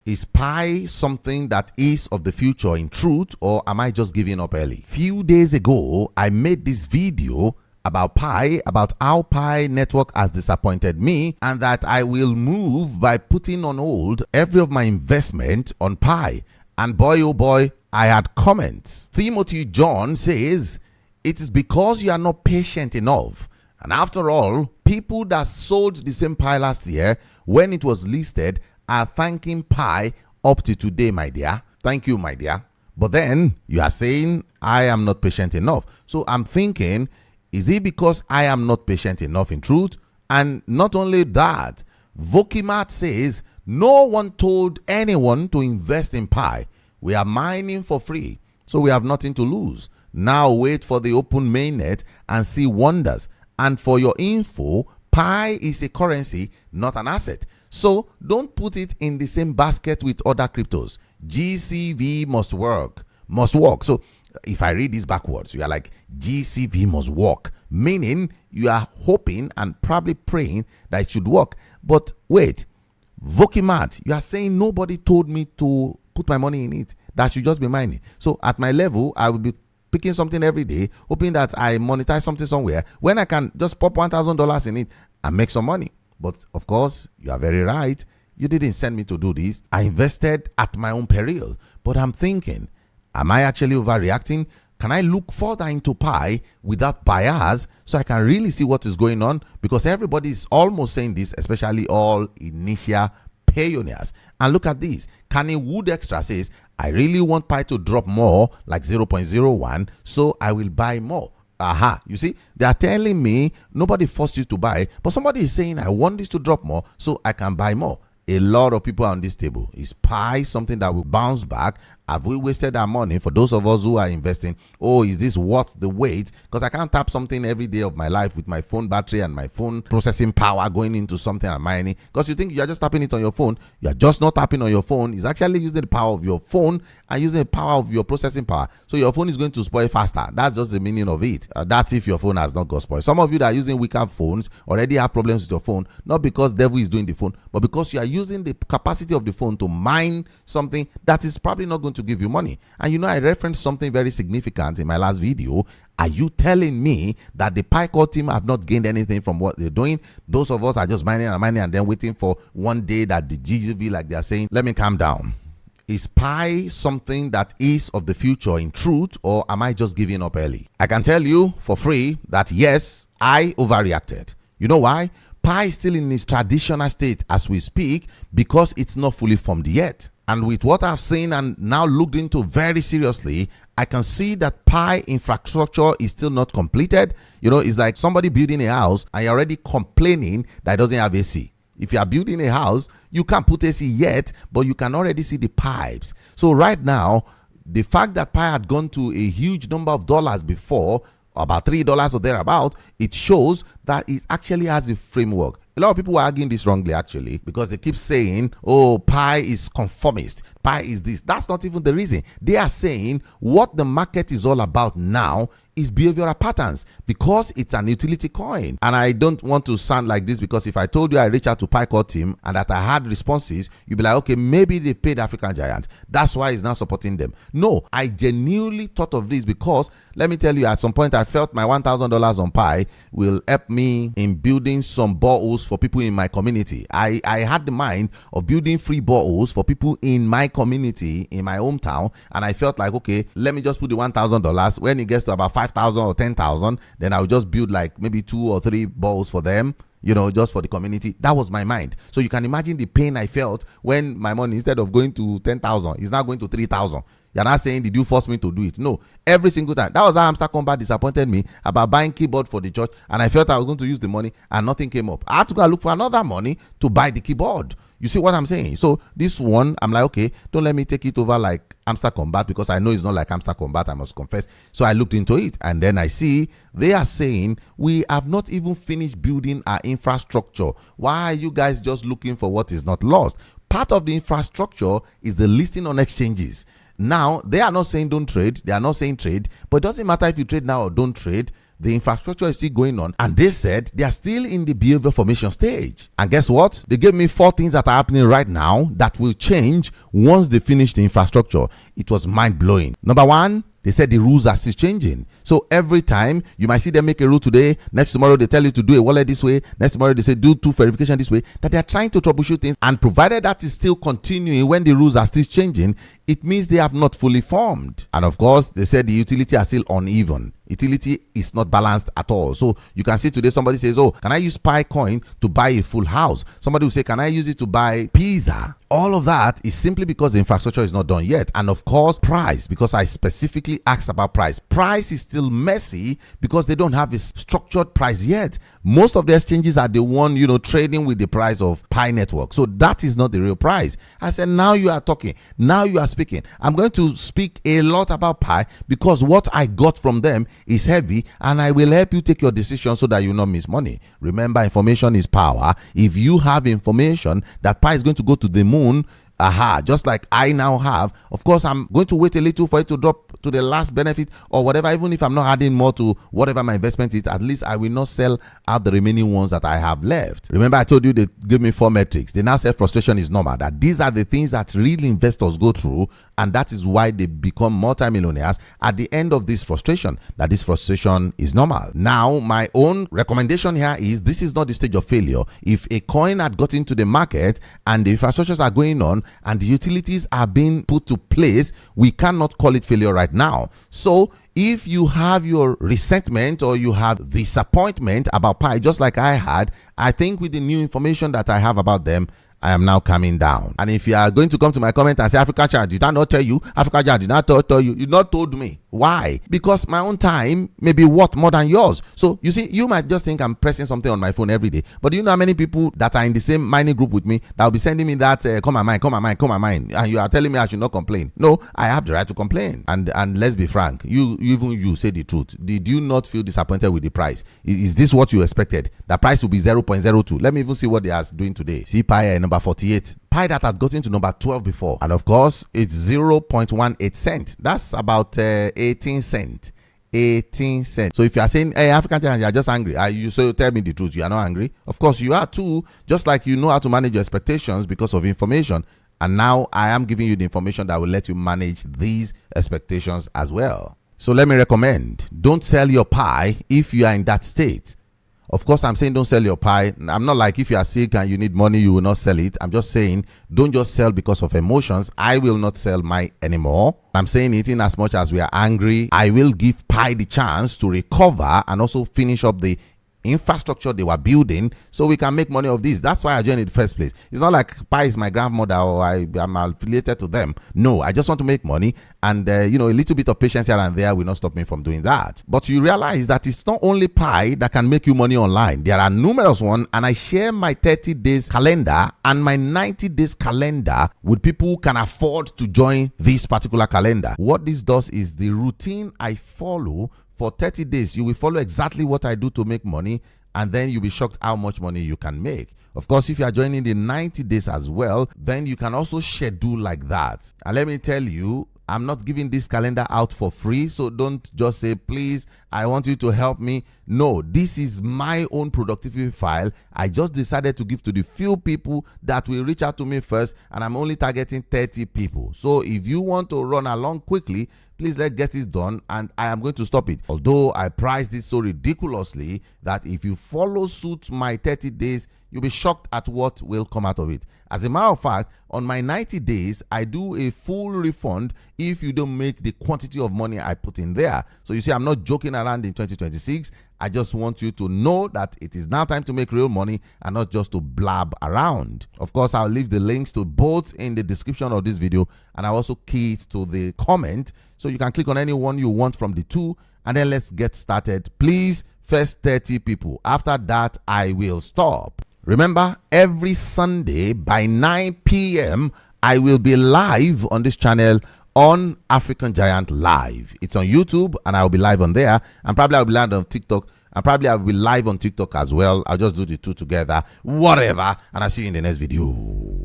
Is Pi something that is of the future in truth, or am I just giving up early? Few days ago, I made this video about Pi, about how Pi network has disappointed me, and that I will move by putting on hold every of my investment on Pi. And boy, oh boy, I had comments. Timothy John says, it is because you are not patient enough. And after all, people that sold the same Pi last year when it was listed are thanking Pi up to today, my dear. Thank you, my dear. But then you are saying I am not patient enough. So I'm thinking, is it because I am not patient enough in truth? And not only that, Vokimat says no one told anyone to invest in Pi. We are mining for free, so we have nothing to lose. Now wait for the open mainnet and see wonders. And for your info, Pi is a currency, not an asset. So don't put it in the same basket with other cryptos. GCV must work. So if I read this backwards, you are like, GCV must work, meaning you are hoping and probably praying that it should work. But wait, Vokimat, you are saying nobody told me to put my money in it. That should just be mining. So at my level, I will be picking something every day, hoping that I monetize something somewhere when I can just pop $1,000 in it and make some money. But of course, you are very right. You didn't send me to do this. I invested at my own peril. But I'm thinking, am I actually overreacting? Can I look further into Pi without bias so I can really see what is going on? Because everybody is almost saying this, especially all initial pioneers. And look at this. Kanye Wood Extra says, I really want Pi to drop more, like 0.01, so I will buy more. Aha, you see, they are telling me nobody forced you to buy, but somebody is saying I want this to drop more so I can buy more. A lot of people on this table. Is Pi something that will bounce back? Have we wasted our money? For those of us who are investing, oh, is this worth the wait? Because I can't tap something every day of my life with my phone battery and my phone processing power going into something and mining. Because you think you are just tapping it on your phone. You are just not tapping on your phone. It's actually using the power of your phone and using the power of your processing power. So your phone is going to spoil faster. That's just the meaning of it. That's if your phone has not got spoiled. Some of you that are using weaker phones already have problems with your phone, not because devil is doing the phone, but because you are using the capacity of the phone to mine something that is probably not going to give you money. And you know, I referenced something very significant in my last video. Are you telling me that the PiCore team have not gained anything from what they're doing? Those of us are just mining and then waiting for one day that the GGV, like they're saying, let me calm down. Is Pi something that is of the future in truth, or am I just giving up early? I can tell you for free that yes, I overreacted. You know why? Pi is still in its traditional state as we speak because it's not fully formed yet. And with what I've seen and now looked into very seriously, I can see that Pi infrastructure is still not completed. You know, it's like somebody building a house and you're already complaining that it doesn't have AC. If you are building a house, you can't put AC yet, but you can already see the pipes. So right now, the fact that Pi had gone to a huge number of dollars before, about $3 or thereabout, it shows that it actually has a framework. A lot of people are arguing this wrongly, actually, because they keep saying, oh, Pi is conformist. Pi is this. That's not even the reason. They are saying what the market is all about now is behavioral patterns because it's an utility coin. And I don't want to sound like this because if I told you I reached out to PiCore team and that I had responses, you'd be like, okay, maybe they paid African Giant. That's why it's now supporting them. No, I genuinely thought of this because let me tell you, at some point I felt my $1,000 on Pi will help me in building some boreholes for people in my community. I had the mind of building free boreholes for people in my community, in my hometown, and I felt like, okay, let me just put the $1,000. When it gets to about 5,000 or 10,000, then I'll just build like maybe 2 or 3 boreholes for them, you know, just for the community. That was my mind. So you can imagine the pain I felt when my money, instead of going to 10,000, is now going to 3,000. You're not saying, did you force me to do it? No, every single time. That was how Hamster Combat disappointed me about buying keyboard for the church, and I felt I was going to use the money and nothing came up. I had to go and look for another money to buy the keyboard. You see what I'm saying? So this one, I'm like, okay, don't let me take it over like Hamster Combat because I know it's not like Hamster Combat, I must confess. So I looked into it and then I see they are saying we have not even finished building our infrastructure. Why are you guys just looking for what is not lost? Part of the infrastructure is the listing on exchanges. Now, they are not saying don't trade. They are not saying trade. But it doesn't matter if you trade now or don't trade. the infrastructure is still going on, and they said they are still in the behavior formation stage. And guess what? They gave me 4 things that are happening right now that will change once they finish the infrastructure. It was mind-blowing. Number 1, they said the rules are still changing. So every time you might see them make a rule today, next tomorrow they tell you to do a wallet this way, next tomorrow they say do 2 verification this way, that they are trying to troubleshoot things. And provided that is still continuing when the rules are still changing, it means they have not fully formed. And of course, they said the utility are still uneven. Utility is not balanced at all. So you can see today somebody says, oh, can I use Pi coin to buy a full house? Somebody will say, can I use it to buy pizza? All of that is simply because the infrastructure is not done yet. And of course, price, because I specifically asked about price. Price is still messy because they don't have a structured price yet. Most of the exchanges are the one, trading with the price of Pi network. So that is not the real price. I said, now you are talking. Now you are speaking. I'm going to speak a lot about Pi because what I got from them is heavy, and I will help you take your decision so that you not miss money. Remember, information is power. If you have information that Pi is going to go to the moon, just like I now have, of course I'm going to wait a little for it to drop to the last benefit or whatever. Even if I'm not adding more to whatever my investment is, at least I will not sell out the remaining ones that I have left. Remember, I told you they gave me 4 metrics. They now said frustration is normal, that these are the things that real investors go through, and that is why they become multimillionaires at the end of this frustration, that this frustration is normal. Now, my own recommendation here is this is not the stage of failure. If a coin had got into the market and the infrastructures are going on and the utilities are being put to place, we cannot call it failure right now. So if you have your resentment or you have disappointment about Pi, just like I had, I think with the new information that I have about them, I am now coming down. And if you are going to come to my comment and say, African Giant, did I not tell you? African Giant, did not tell you? You not told me. Why? Because my own time may be worth more than yours. So you see, you might just think I'm pressing something on my phone every day. But do you know how many people that are in the same mining group with me that will be sending me that come my mind, and you are telling me I should not complain? No, I have the right to complain. And let's be frank, you say the truth. Did you not feel disappointed with the price? Is this what you expected? The price will be 0.02. Let me even see what they are doing today. See Pi number 48. Pi that had gotten to number 12 before, and of course it's 0.18 cent. That's about 18 cent. 18 cents. So if you are saying, hey, African Giant, you are just angry, you so tell me the truth, you are not angry. Of course you are too, just like you know how to manage your expectations because of information. And now I am giving you the information that will let you manage these expectations as well. So let me recommend, don't sell your Pi if you are in that state. Of course, I'm saying don't sell your Pi. I'm not like if you are sick and you need money, you will not sell it. I'm just saying don't just sell because of emotions. I will not sell my anymore. I'm saying it in as much as we are angry. I will give Pi the chance to recover and also finish up the infrastructure they were building so we can make money of this. That's why I joined in the first place. It's not like Pi is my grandmother or I'm affiliated to them. No, I just want to make money, and a little bit of patience here and there will not stop me from doing that. But you realize that it's not only Pi that can make you money online. There are numerous ones, and I share my 30 days calendar and my 90 days calendar with people who can afford to join this particular calendar. What this does is the routine I follow for 30 days. You will follow exactly what I do to make money, and then you'll be shocked how much money you can make. Of course, if you are joining the 90 days as well, then you can also schedule like that. And let me tell you, I'm not giving this calendar out for free, so don't just say, please, I want you to help me. No, this is my own productivity file. I just decided to give to the few people that will reach out to me first, and I'm only targeting 30 people. So if you want to run along quickly, please let's get this done, and I am going to stop it. Although I priced it so ridiculously that if you follow suit my 30 days, you'll be shocked at what will come out of it. As a matter of fact, on my 90 days, I do a full refund if you don't make the quantity of money I put in there. So you see, I'm not joking around in 2026. I just want you to know that it is now time to make real money and not just to blab around. Of course, I'll leave the links to both in the description of this video, and I'll also key it to the comment. So you can click on any one you want from the two, and then let's get started. Please, first 30 people. After that, I will stop. Remember, every Sunday by 9 p.m., I will be live on this channel on African Giant Live. It's on YouTube, and I'll be live on there. And probably I'll be live on TikTok. And probably I'll be live on TikTok as well. I'll just do the two together. Whatever. And I'll see you in the next video.